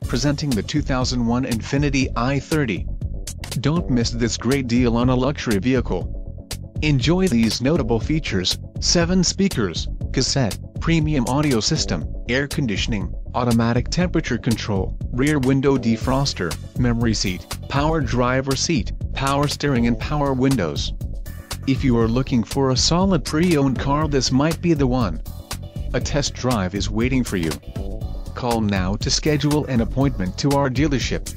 Presenting the 2001 Infiniti i30. Don't miss this great deal on a luxury vehicle. Enjoy these notable features: 7 speakers, cassette, premium audio system, air conditioning, automatic temperature control, rear window defroster, memory seat, power driver seat, power steering and power windows. If you are looking for a solid pre-owned car, this might be the one. A test drive is waiting for you. Call now to schedule an appointment to our dealership.